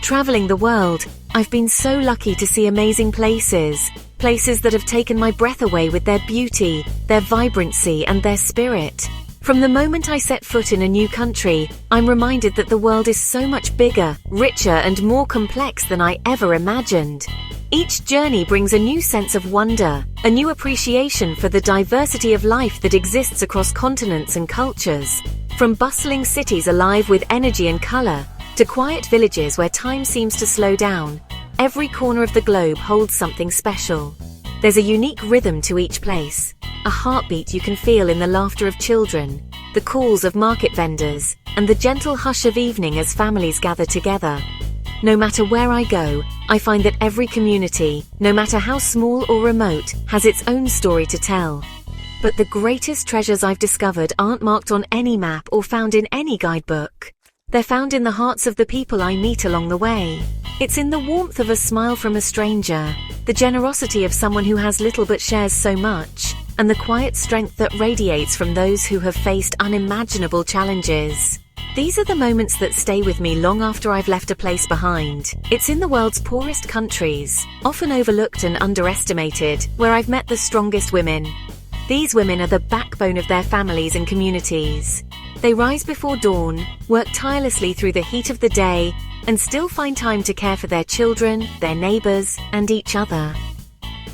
Traveling the world, I've been so lucky to see amazing places that have taken my breath away with their beauty, their vibrancy, and their spirit. From the moment I set foot in a new country, I'm reminded that the world is so much bigger, richer, and more complex than I ever imagined. Each journey brings a new sense of wonder, a new appreciation for the diversity of life that exists across continents and cultures. From bustling cities alive with energy and color, to quiet villages where time seems to slow down, every corner of the globe holds something special. There's a unique rhythm to each place, a heartbeat you can feel in the laughter of children, the calls of market vendors, and the gentle hush of evening as families gather together. No matter where I go, I find that every community, no matter how small or remote, has its own story to tell. But the greatest treasures I've discovered aren't marked on any map or found in any guidebook. They're found in the hearts of the people I meet along the way. It's in the warmth of a smile from a stranger, the generosity of someone who has little but shares so much, and the quiet strength that radiates from those who have faced unimaginable challenges. These are the moments that stay with me long after I've left a place behind. It's in the world's poorest countries, often overlooked and underestimated, where I've met the strongest women. These women are the backbone of their families and communities. They rise before dawn, work tirelessly through the heat of the day, and still find time to care for their children, their neighbors, and each other.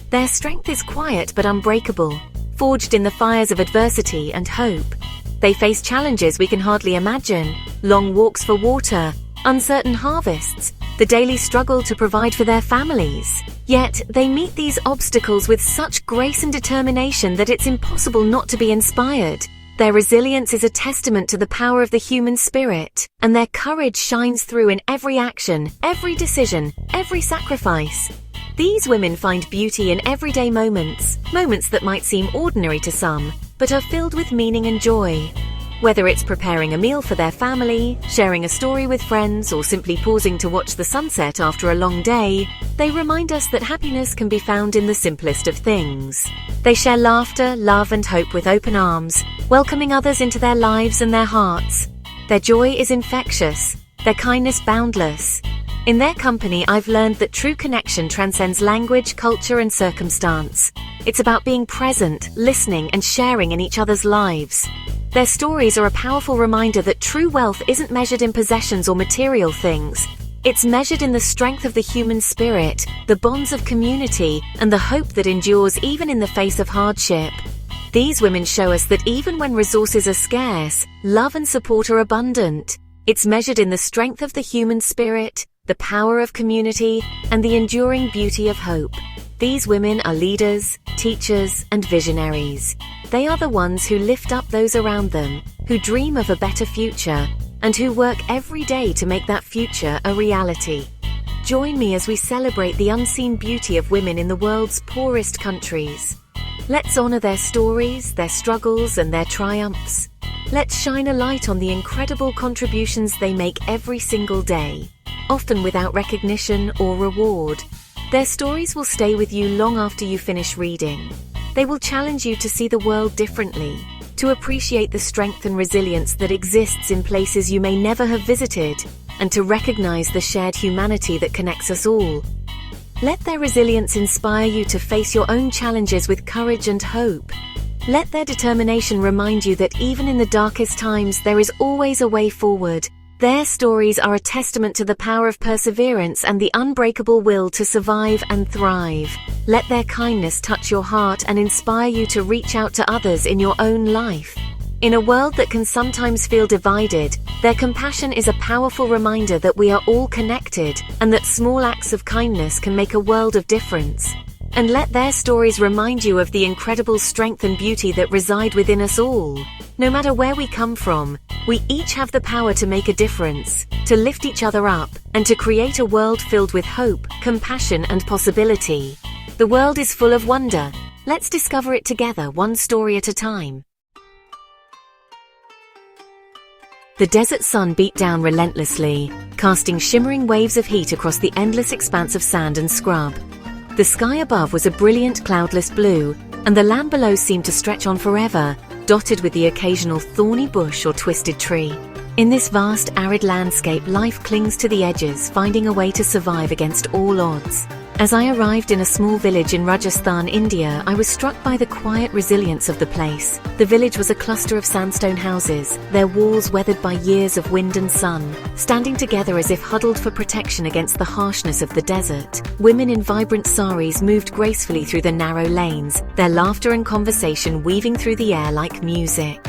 Their strength is quiet but unbreakable, forged in the fires of adversity and hope. They face challenges we can hardly imagine: long walks for water, uncertain harvests, the daily struggle to provide for their families. Yet, they meet these obstacles with such grace and determination that it's impossible not to be inspired. Their resilience is a testament to the power of the human spirit, and their courage shines through in every action, every decision, every sacrifice. These women find beauty in everyday moments that might seem ordinary to some, but are filled with meaning and joy. Whether it's preparing a meal for their family, sharing a story with friends, or simply pausing to watch the sunset after a long day, they remind us that happiness can be found in the simplest of things. They share laughter, love, and hope with open arms, welcoming others into their lives and their hearts. Their joy is infectious, their kindness boundless. In their company, I've learned that true connection transcends language, culture, and circumstance. It's about being present, listening, and sharing in each other's lives. Their stories are a powerful reminder that true wealth isn't measured in possessions or material things. It's measured in the strength of the human spirit, the bonds of community, and the hope that endures even in the face of hardship. These women show us that even when resources are scarce, love and support are abundant. It's measured in the strength of the human spirit, the power of community, and the enduring beauty of hope. These women are leaders, teachers, and visionaries. They are the ones who lift up those around them, who dream of a better future, and who work every day to make that future a reality. Join me as we celebrate the unseen beauty of women in the world's poorest countries. Let's honor their stories, their struggles, and their triumphs. Let's shine a light on the incredible contributions they make every single day, often without recognition or reward. Their stories will stay with you long after you finish reading. They will challenge you to see the world differently, to appreciate the strength and resilience that exists in places you may never have visited, and to recognize the shared humanity that connects us all. Let their resilience inspire you to face your own challenges with courage and hope. Let their determination remind you that even in the darkest times, there is always a way forward. Their stories are a testament to the power of perseverance and the unbreakable will to survive and thrive. Let their kindness touch your heart and inspire you to reach out to others in your own life. In a world that can sometimes feel divided, their compassion is a powerful reminder that we are all connected and that small acts of kindness can make a world of difference. And let their stories remind you of the incredible strength and beauty that reside within us all. No matter where we come from, we each have the power to make a difference, to lift each other up, and to create a world filled with hope, compassion, and possibility. The world is full of wonder. Let's discover it together, one story at a time. The desert sun beat down relentlessly, casting shimmering waves of heat across the endless expanse of sand and scrub. The sky above was a brilliant cloudless blue, and the land below seemed to stretch on forever, dotted with the occasional thorny bush or twisted tree. In this vast, arid landscape, life clings to the edges, finding a way to survive against all odds. As I arrived in a small village in Rajasthan, India, I was struck by the quiet resilience of the place. The village was a cluster of sandstone houses, their walls weathered by years of wind and sun, standing together as if huddled for protection against the harshness of the desert. Women in vibrant saris moved gracefully through the narrow lanes, their laughter and conversation weaving through the air like music.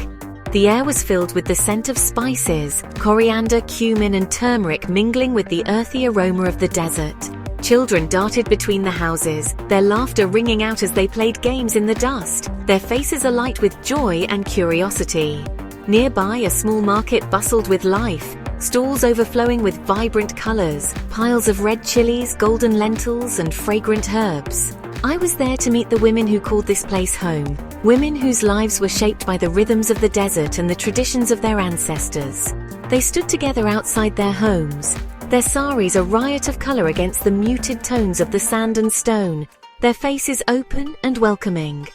The air was filled with the scent of spices, coriander, cumin, and turmeric mingling with the earthy aroma of the desert. Children darted between the houses, their laughter ringing out as they played games in the dust, their faces alight with joy and curiosity. Nearby, a small market bustled with life, stalls overflowing with vibrant colors, piles of red chilies, golden lentils, and fragrant herbs. I was there to meet the women who called this place home, women whose lives were shaped by the rhythms of the desert and the traditions of their ancestors. They stood together outside their homes, their saris a riot of color against the muted tones of the sand and stone, their faces open and welcoming.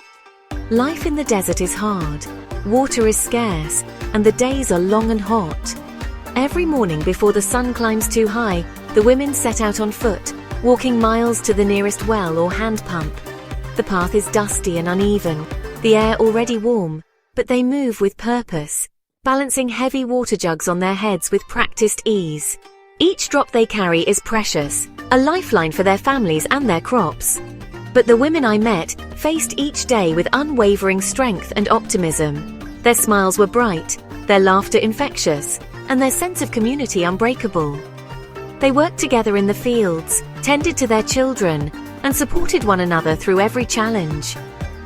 Life in the desert is hard, water is scarce, and the days are long and hot. Every morning before the sun climbs too high, the women set out on foot, walking miles to the nearest well or hand pump. The path is dusty and uneven, the air already warm, but they move with purpose, balancing heavy water jugs on their heads with practiced ease. Each drop they carry is precious, a lifeline for their families and their crops. But the women I met faced each day with unwavering strength and optimism. Their smiles were bright, their laughter infectious, and their sense of community unbreakable. They worked together in the fields, tended to their children, and supported one another through every challenge.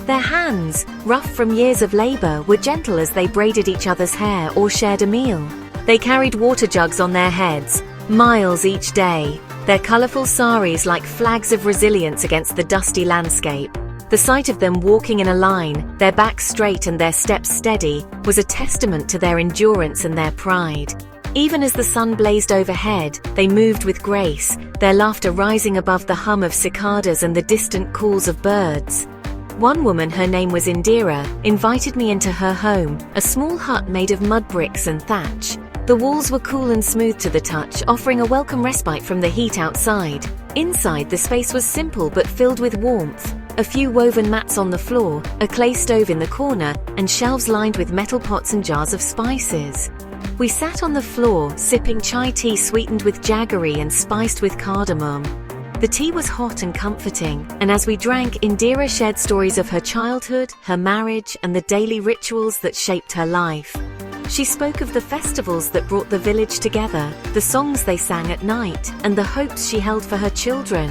Their hands, rough from years of labor, were gentle as they braided each other's hair or shared a meal. They carried water jugs on their heads, miles each day, their colorful saris like flags of resilience against the dusty landscape. The sight of them walking in a line, their backs straight and their steps steady, was a testament to their endurance and their pride. Even as the sun blazed overhead, they moved with grace, their laughter rising above the hum of cicadas and the distant calls of birds. One woman, her name was Indira, invited me into her home, a small hut made of mud bricks and thatch. The walls were cool and smooth to the touch, offering a welcome respite from the heat outside. Inside, the space was simple but filled with warmth. A few woven mats on the floor, a clay stove in the corner, and shelves lined with metal pots and jars of spices. We sat on the floor, sipping chai tea sweetened with jaggery and spiced with cardamom. The tea was hot and comforting, and as we drank, Indira shared stories of her childhood, her marriage, and the daily rituals that shaped her life. She spoke of the festivals that brought the village together, the songs they sang at night, and the hopes she held for her children.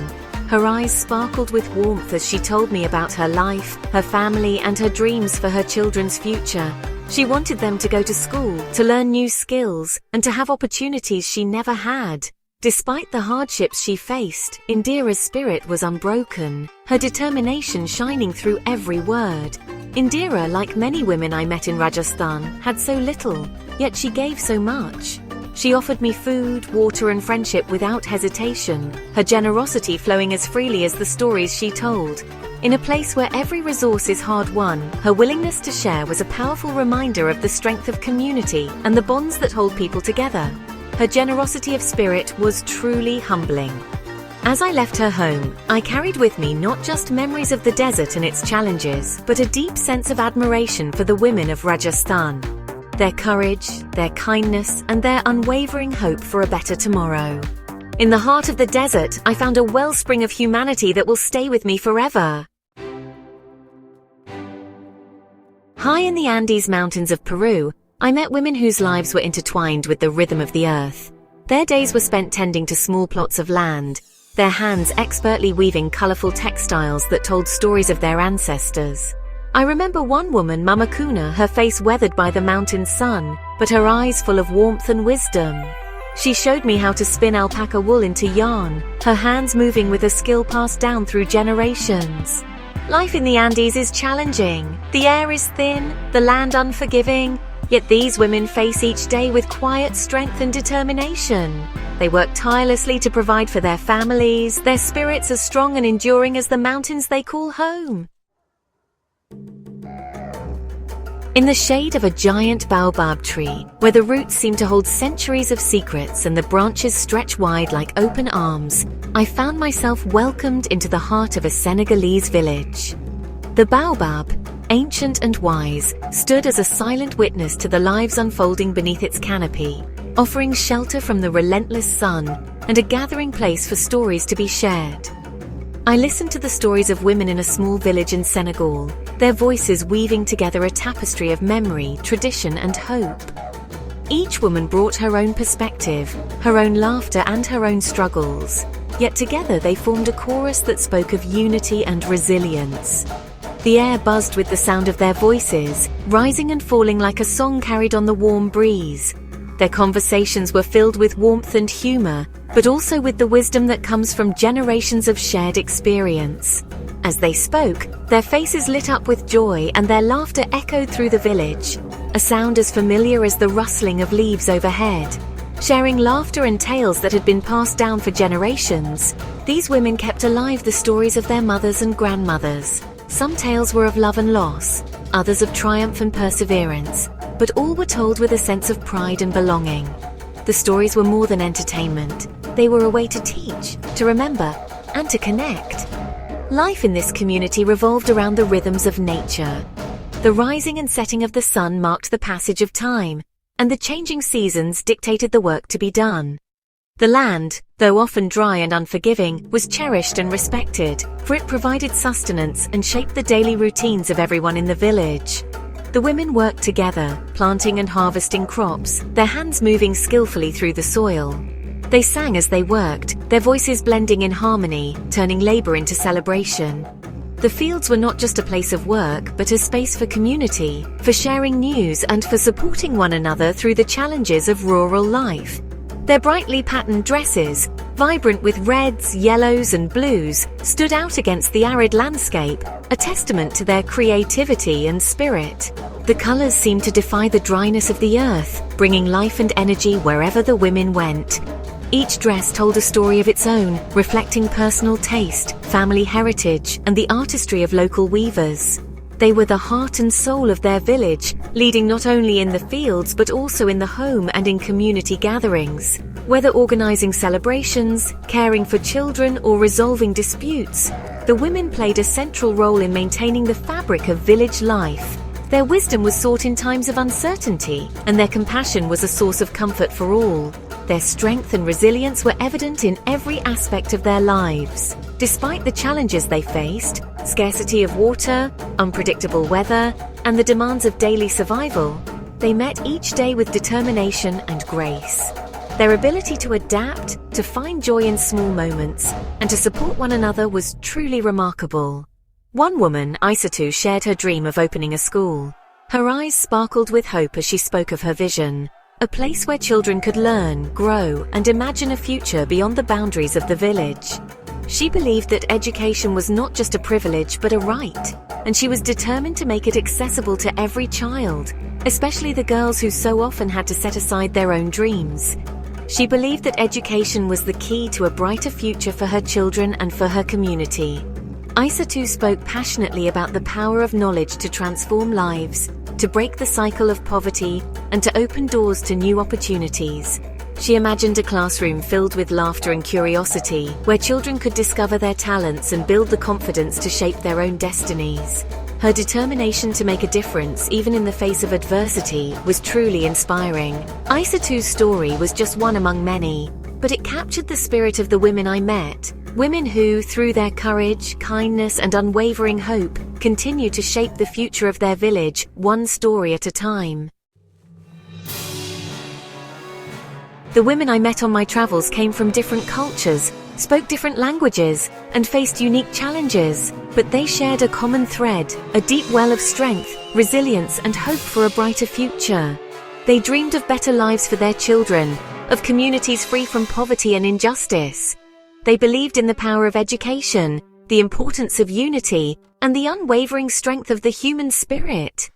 Her eyes sparkled with warmth as she told me about her life, her family, and her dreams for her children's future. She wanted them to go to school, to learn new skills, and to have opportunities she never had. Despite the hardships she faced, Indira's spirit was unbroken, her determination shining through every word. Indira, like many women I met in Rajasthan, had so little, yet she gave so much. She offered me food, water, and friendship without hesitation, her generosity flowing as freely as the stories she told. In a place where every resource is hard-won, her willingness to share was a powerful reminder of the strength of community and the bonds that hold people together. Her generosity of spirit was truly humbling. As I left her home, I carried with me not just memories of the desert and its challenges, but a deep sense of admiration for the women of Rajasthan. Their courage, their kindness, and their unwavering hope for a better tomorrow. In the heart of the desert, I found a wellspring of humanity that will stay with me forever. High in the Andes Mountains of Peru, I met women whose lives were intertwined with the rhythm of the earth. Their days were spent tending to small plots of land, their hands expertly weaving colorful textiles that told stories of their ancestors. I remember one woman, Mama Kuna, her face weathered by the mountain sun, but her eyes full of warmth and wisdom. She showed me how to spin alpaca wool into yarn, her hands moving with a skill passed down through generations. Life in the Andes is challenging. The air is thin, the land unforgiving, yet these women face each day with quiet strength and determination. They work tirelessly to provide for their families, their spirits as strong and enduring as the mountains they call home. In the shade of a giant baobab tree, where the roots seem to hold centuries of secrets and the branches stretch wide like open arms, I found myself welcomed into the heart of a Senegalese village. The baobab, ancient and wise, stood as a silent witness to the lives unfolding beneath its canopy, offering shelter from the relentless sun and a gathering place for stories to be shared. I listened to the stories of women in a small village in Senegal, their voices weaving together a tapestry of memory, tradition, and hope. Each woman brought her own perspective, her own laughter, and her own struggles, yet together they formed a chorus that spoke of unity and resilience. The air buzzed with the sound of their voices, rising and falling like a song carried on the warm breeze. Their conversations were filled with warmth and humor, but also with the wisdom that comes from generations of shared experience. As they spoke, their faces lit up with joy and their laughter echoed through the village, a sound as familiar as the rustling of leaves overhead. Sharing laughter and tales that had been passed down for generations, these women kept alive the stories of their mothers and grandmothers. Some tales were of love and loss, others of triumph and perseverance, but all were told with a sense of pride and belonging. The stories were more than entertainment. They were a way to teach, to remember, and to connect. Life in this community revolved around the rhythms of nature. The rising and setting of the sun marked the passage of time, and the changing seasons dictated the work to be done. The land, though often dry and unforgiving, was cherished and respected, for it provided sustenance and shaped the daily routines of everyone in the village. The women worked together, planting and harvesting crops, their hands moving skillfully through the soil. They sang as they worked, their voices blending in harmony, turning labor into celebration. The fields were not just a place of work, but a space for community, for sharing news and for supporting one another through the challenges of rural life. Their brightly patterned dresses, vibrant with reds, yellows, and blues, stood out against the arid landscape, a testament to their creativity and spirit. The colors seemed to defy the dryness of the earth, bringing life and energy wherever the women went. Each dress told a story of its own, reflecting personal taste, family heritage, and the artistry of local weavers. They were the heart and soul of their village, leading not only in the fields but also in the home and in community gatherings. Whether organizing celebrations, caring for children, or resolving disputes, the women played a central role in maintaining the fabric of village life. Their wisdom was sought in times of uncertainty, and their compassion was a source of comfort for all. Their strength and resilience were evident in every aspect of their lives. Despite the challenges they faced, scarcity of water, unpredictable weather, and the demands of daily survival, they met each day with determination and grace. Their ability to adapt, to find joy in small moments, and to support one another was truly remarkable. One woman, Aissatou, shared her dream of opening a school. Her eyes sparkled with hope as she spoke of her vision, a place where children could learn, grow, and imagine a future beyond the boundaries of the village. She believed that education was not just a privilege but a right, and she was determined to make it accessible to every child, especially the girls who so often had to set aside their own dreams. She believed that education was the key to a brighter future for her children and for her community. Aissatou spoke passionately about the power of knowledge to transform lives, to break the cycle of poverty, and to open doors to new opportunities. She imagined a classroom filled with laughter and curiosity, where children could discover their talents and build the confidence to shape their own destinies. Her determination to make a difference, even in the face of adversity, was truly inspiring. Aissatou's story was just one among many, but it captured the spirit of the women I met. Women who, through their courage, kindness, and unwavering hope, continue to shape the future of their village, one story at a time. The women I met on my travels came from different cultures, spoke different languages, and faced unique challenges, but they shared a common thread, a deep well of strength, resilience, and hope for a brighter future. They dreamed of better lives for their children, of communities free from poverty and injustice. They believed in the power of education, the importance of unity, and the unwavering strength of the human spirit.